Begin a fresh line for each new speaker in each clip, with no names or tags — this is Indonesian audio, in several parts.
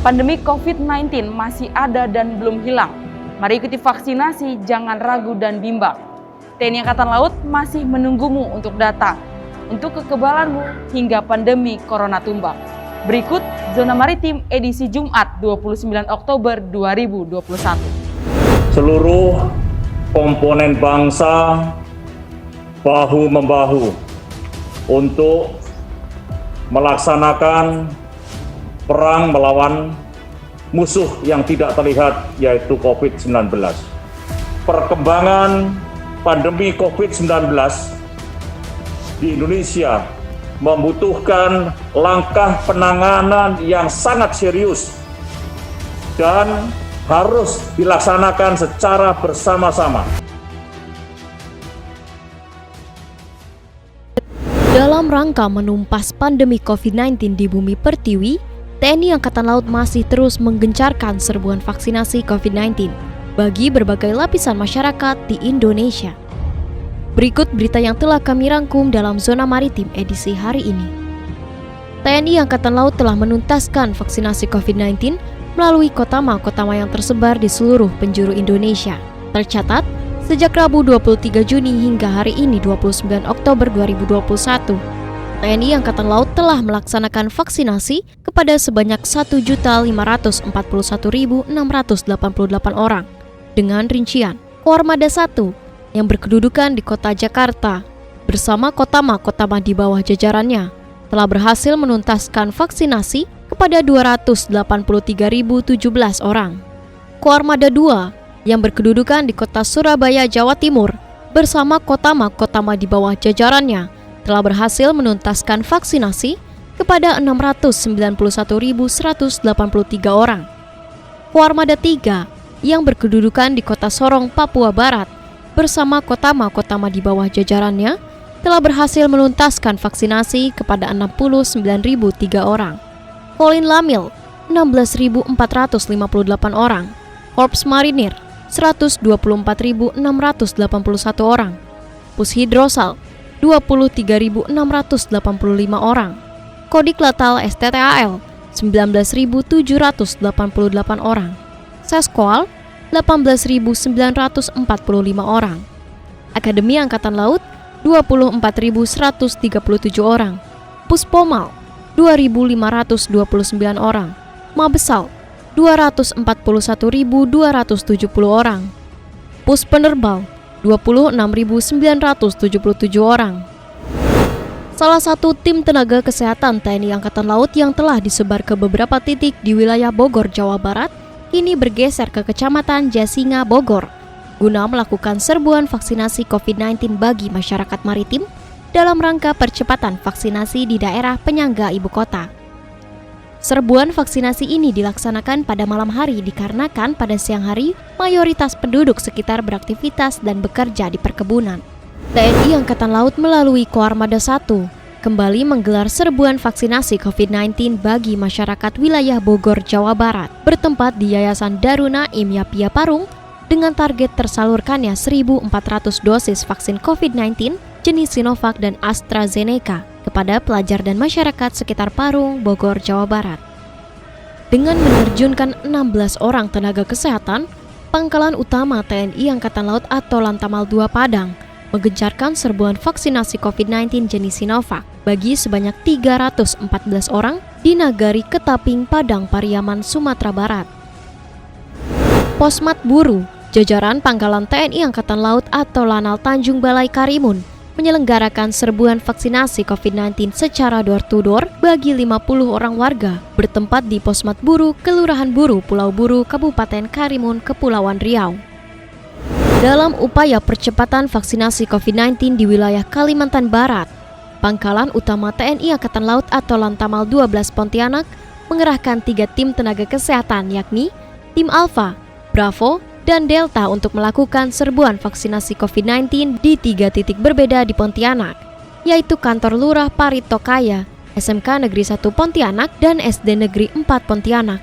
Pandemi COVID-19 masih ada dan belum hilang. Mari ikuti vaksinasi, jangan ragu dan bimbang. TNI Angkatan Laut masih menunggumu untuk datang, untuk kekebalanmu hingga pandemi Corona tumbang. Berikut Zona Maritim edisi Jumat 29 Oktober 2021.
Seluruh komponen bangsa bahu-membahu untuk melaksanakan perang melawan musuh yang tidak terlihat, yaitu COVID-19. Perkembangan pandemi COVID-19 di Indonesia membutuhkan langkah penanganan yang sangat serius dan harus dilaksanakan secara bersama-sama.
Dalam rangka menumpas pandemi COVID-19 di bumi pertiwi, TNI Angkatan Laut masih terus menggencarkan serbuan vaksinasi COVID-19 bagi berbagai lapisan masyarakat di Indonesia. Berikut berita yang telah kami rangkum dalam Zona Maritim edisi hari ini. TNI Angkatan Laut telah menuntaskan vaksinasi COVID-19 melalui kotama-kotama yang tersebar di seluruh penjuru Indonesia. Tercatat, sejak Rabu 23 Juni hingga hari ini 29 Oktober 2021, TNI Angkatan Laut telah melaksanakan vaksinasi kepada sebanyak 1.541.688 orang dengan rincian Koarmada 1 yang berkedudukan di Kota Jakarta bersama kotama-kotama di bawah jajarannya telah berhasil menuntaskan vaksinasi kepada 283.017 orang. Koarmada 2 yang berkedudukan di Kota Surabaya, Jawa Timur bersama kotama-kotama di bawah jajarannya telah berhasil menuntaskan vaksinasi kepada 691.183 orang. Koarmada 3 yang berkedudukan di Kota Sorong, Papua Barat bersama kotama-kotama di bawah jajarannya telah berhasil menuntaskan vaksinasi kepada 69.003 orang. Kolin Lamil 16.458 orang. Korps Marinir 124.681 orang. Pushidrosal 23.685 orang. Kodik Latal STTAL 19.788 orang. Seskoal 18.945 orang. Akademi Angkatan Laut 24.137 orang. Puspomal 2.529 orang. Mabesal 241.270 orang. Puspenerbal 26.977 orang. Salah satu tim tenaga kesehatan TNI Angkatan Laut yang telah disebar ke beberapa titik di wilayah Bogor, Jawa Barat, kini bergeser ke Kecamatan Jasinga, Bogor, guna melakukan serbuan vaksinasi COVID-19 bagi masyarakat maritim dalam rangka percepatan vaksinasi di daerah penyangga ibu kota. Serbuan vaksinasi ini dilaksanakan pada malam hari dikarenakan pada siang hari mayoritas penduduk sekitar beraktivitas dan bekerja di perkebunan. TNI Angkatan Laut melalui Koarmada 1 kembali menggelar serbuan vaksinasi COVID-19 bagi masyarakat wilayah Bogor, Jawa Barat, bertempat di Yayasan Darun Naim Yapia Parung dengan target tersalurkannya 1.400 dosis vaksin COVID-19 jenis Sinovac dan AstraZeneca kepada pelajar dan masyarakat sekitar Parung, Bogor, Jawa Barat. Dengan menerjunkan 16 orang tenaga kesehatan, Pangkalan Utama TNI Angkatan Laut atau Lantamal 2 Padang menggencarkan serbuan vaksinasi COVID-19 jenis Sinovac bagi sebanyak 314 orang di Nagari Ketaping, Padang Pariaman, Sumatera Barat. Posmat Buru, jajaran Pangkalan TNI Angkatan Laut atau Lanal Tanjung Balai Karimun, menyelenggarakan serbuan vaksinasi COVID-19 secara door-to-door bagi 50 orang warga bertempat di Posmat Buru, Kelurahan Buru, Pulau Buru, Kabupaten Karimun, Kepulauan Riau. Dalam upaya percepatan vaksinasi COVID-19 di wilayah Kalimantan Barat, Pangkalan Utama TNI Angkatan Laut atau Lantamal 12 Pontianak mengerahkan 3 tim tenaga kesehatan yakni tim Alpha, Bravo, dan Delta untuk melakukan serbuan vaksinasi COVID-19 di 3 titik berbeda di Pontianak, yaitu Kantor Lurah Paritokaya, SMK Negeri 1 Pontianak, dan SD Negeri 4 Pontianak.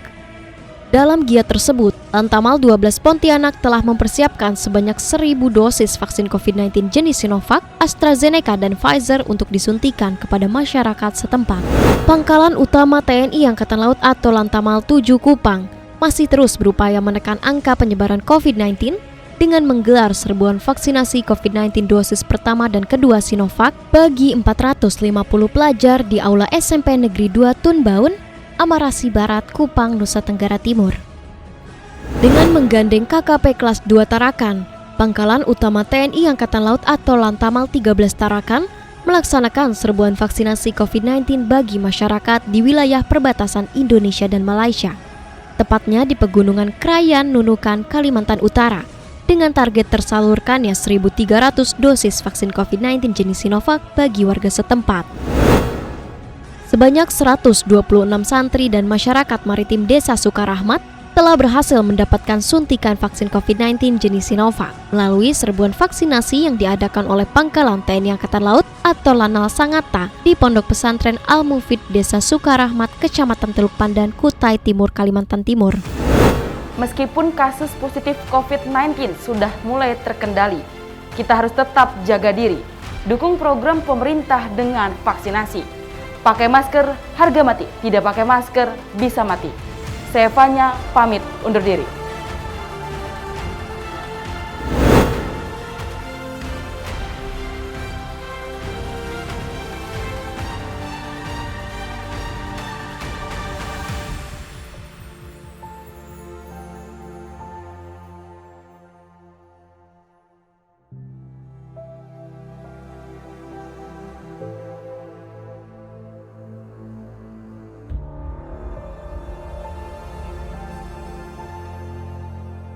Dalam giat tersebut, Lantamal 12 Pontianak telah mempersiapkan sebanyak 1.000 dosis vaksin COVID-19 jenis Sinovac, AstraZeneca, dan Pfizer untuk disuntikan kepada masyarakat setempat. Pangkalan Utama TNI Angkatan Laut atau Lantamal 7 Kupang masih terus berupaya menekan angka penyebaran COVID-19 dengan menggelar serbuan vaksinasi COVID-19 dosis pertama dan kedua Sinovac bagi 450 pelajar di Aula SMP Negeri 2 Tunbaun, Amarasi Barat, Kupang, Nusa Tenggara Timur. Dengan menggandeng KKP kelas 2 Tarakan, Pangkalan Utama TNI Angkatan Laut atau Lantamal 13 Tarakan melaksanakan serbuan vaksinasi COVID-19 bagi masyarakat di wilayah perbatasan Indonesia dan Malaysia, tepatnya di Pegunungan Krayan, Nunukan, Kalimantan Utara, dengan target tersalurkannya 1.300 dosis vaksin COVID-19 jenis Sinovac bagi warga setempat. Sebanyak 126 santri dan masyarakat maritim Desa Sukarahmat telah berhasil mendapatkan suntikan vaksin COVID-19 jenis Sinovac melalui serbuan vaksinasi yang diadakan oleh Pangkalan TNI Angkatan Laut atau Lanal Sangatta di Pondok Pesantren Al-Mufid Desa Sukarahmat, Kecamatan Teluk Pandan, Kutai Timur, Kalimantan Timur.
Meskipun kasus positif COVID-19 sudah mulai terkendali, kita harus tetap jaga diri. Dukung program pemerintah dengan vaksinasi. Pakai masker, harga mati. Tidak pakai masker, bisa mati. Saya Fanya, pamit undur diri.